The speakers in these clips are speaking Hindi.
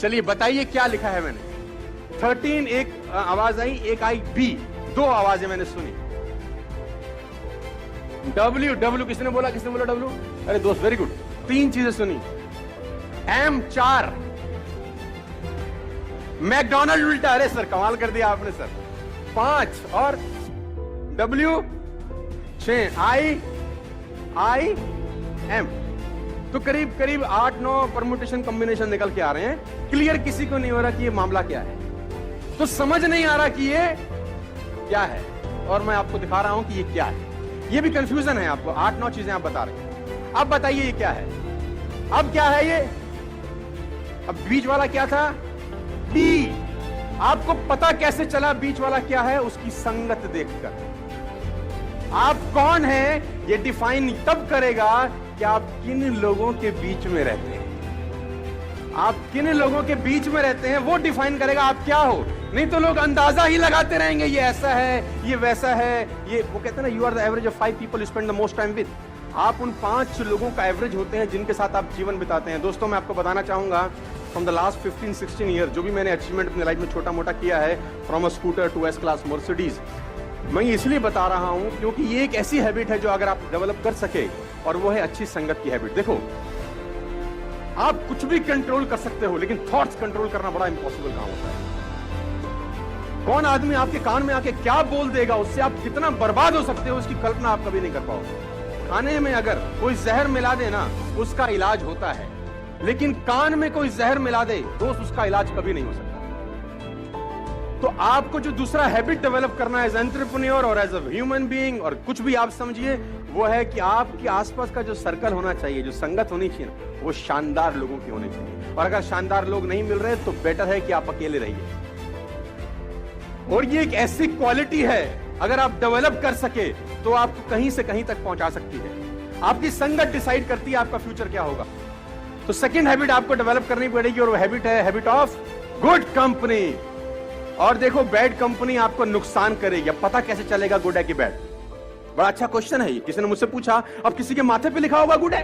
चलिए बताइए क्या लिखा है मैंने। 13 एक आवाज आई, एक आई बी, दो आवाजें मैंने सुनी। डब्ल्यू डब्ल्यू किसने बोला, किसने बोला डब्ल्यू? अरे दोस्त वेरी गुड, तीन चीजें सुनी। एम 4, मैकडोनल्ड उल्टा, अरे सर कमाल कर दिया आपने सर। 5 और डब्ल्यू 6, आई एम। तो करीब करीब 8-9 परमुटेशन कॉम्बिनेशन निकल के आ रहे हैं। क्लियर किसी को नहीं हो रहा कि ये मामला क्या है, तो समझ नहीं आ रहा कि ये क्या है, और मैं आपको दिखा रहा हूं कि ये क्या है। ये भी कंफ्यूजन है आपको, 8-9 चीजें आप बता रहे हैं। अब बताइए ये क्या है, अब क्या है ये? अब बीच वाला क्या था? बी। आपको पता कैसे चला बीच वाला क्या है? उसकी संगत देखकर। आप कौन है ये डिफाइन तब करेगा कि आप किन लोगों के बीच में रहते हैं। आप किन लोगों के बीच में रहते हैं वो डिफाइन करेगा आप क्या हो। नहीं तो लोग अंदाजा ही लगाते रहेंगे, ये ऐसा है, ये वैसा है। ये वो कहते हैं ना, you are the average of 5 people you spend the most time with. आप उन 5 लोगों का एवरेज होते हैं जिनके साथ आप जीवन बिताते हैं। दोस्तों मैं आपको बताना चाहूंगा, फ्रॉम द लास्ट 15-16 ईयर जो भी मैंने अचीवमेंट अपनी लाइफ में छोटा मोटा किया है, from a scooter to S class Mercedes, मैं इसलिए बता रहा हूं क्योंकि ये एक ऐसी हैबिट है जो अगर आप डेवलप कर सके, और वो है अच्छी संगत की हैबिट। देखो, आप कुछ भी कंट्रोल कर सकते हो, लेकिन थॉट्स कंट्रोल करना बड़ा इंपॉसिबल काम होता है। कौन आदमी आपके कान में आके क्या बोल देगा, उससे आप कितना बर्बाद हो सकते हो, उसकी कल्पना आप कभी नहीं कर पाओगे। खाने में अगर कोई जहर मिला दे ना, उसका इलाज होता है, लेकिन कान में कोई जहर मिला दे दोस्त, उसका इलाज कभी नहीं हो सकता। तो आपको जो दूसरा हैबिट डेवलप करना है एज एंटरप्रेन्योर और एज अ ह्यूमन बीइंग, और कुछ भी आप समझिए, वो है कि आपके आसपास का जो सर्कल होना चाहिए, जो संगत होनी चाहिए ना, वो शानदार लोगों की होनी चाहिए। और अगर शानदार लोग नहीं मिल रहे तो बेटर है कि आप अकेले रहिए। और ये एक ऐसी क्वालिटी है, अगर आप डेवलप कर सके तो आपको कहीं से कहीं तक पहुंचा सकती है। आपकी संगत डिसाइड करती है आपका फ्यूचर क्या होगा। तो सेकंड हैबिट आपको डेवलप करनी पड़ेगी, और वो हैबिट है हैबिट ऑफ गुड कंपनी। और देखो, बैड कंपनी आपको नुकसान करेगी। अब पता कैसे चलेगा गुड है कि बैड? बड़ा अच्छा क्वेश्चन है ये, किसी ने मुझसे पूछा। अब किसी के माथे पे लिखा होगा गुड है?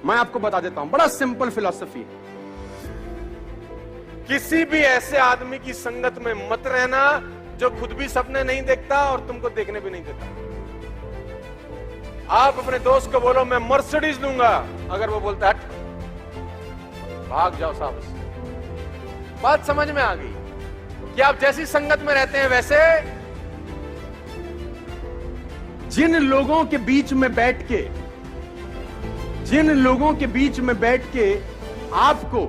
मैं आपको बता देता हूं, बड़ा सिंपल फिलॉसफी है। किसी भी ऐसे आदमी की संगत में मत रहना जो खुद भी सपने नहीं देखता और तुमको देखने भी नहीं देता। आप अपने दोस्त को बोलो मैं मर्सिडीज लूंगा, अगर वो बोलता हट, भाग जाओ साहब से। बात समझ में आ गई कि आप जैसी संगत में रहते हैं वैसे। जिन लोगों के बीच में बैठ के आपको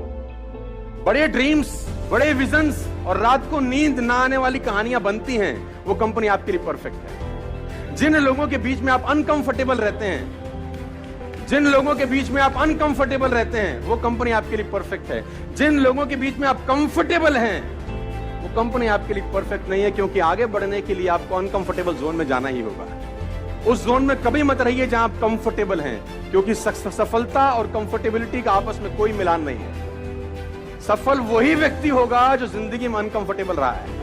बड़े ड्रीम्स, बड़े विजन्स और रात को नींद ना आने वाली कहानियां बनती हैं, वो कंपनी आपके लिए परफेक्ट है। जिन लोगों के बीच में आप अनकंफर्टेबल रहते हैं, वो कंपनी आपके लिए परफेक्ट है। जिन लोगों के बीच में आप कंफर्टेबल हैं, वो कंपनी आपके लिए परफेक्ट नहीं है, क्योंकि आगे बढ़ने के लिए आपको अनकंफर्टेबल जोन में जाना ही होगा। उस जोन में कभी मत रहिए जहां आप कंफर्टेबल हैं, क्योंकि सफलता और कंफर्टेबिलिटी का आपस में कोई मिलान नहीं है। सफल वही व्यक्ति होगा जो जिंदगी में अनकंफर्टेबल रहा है।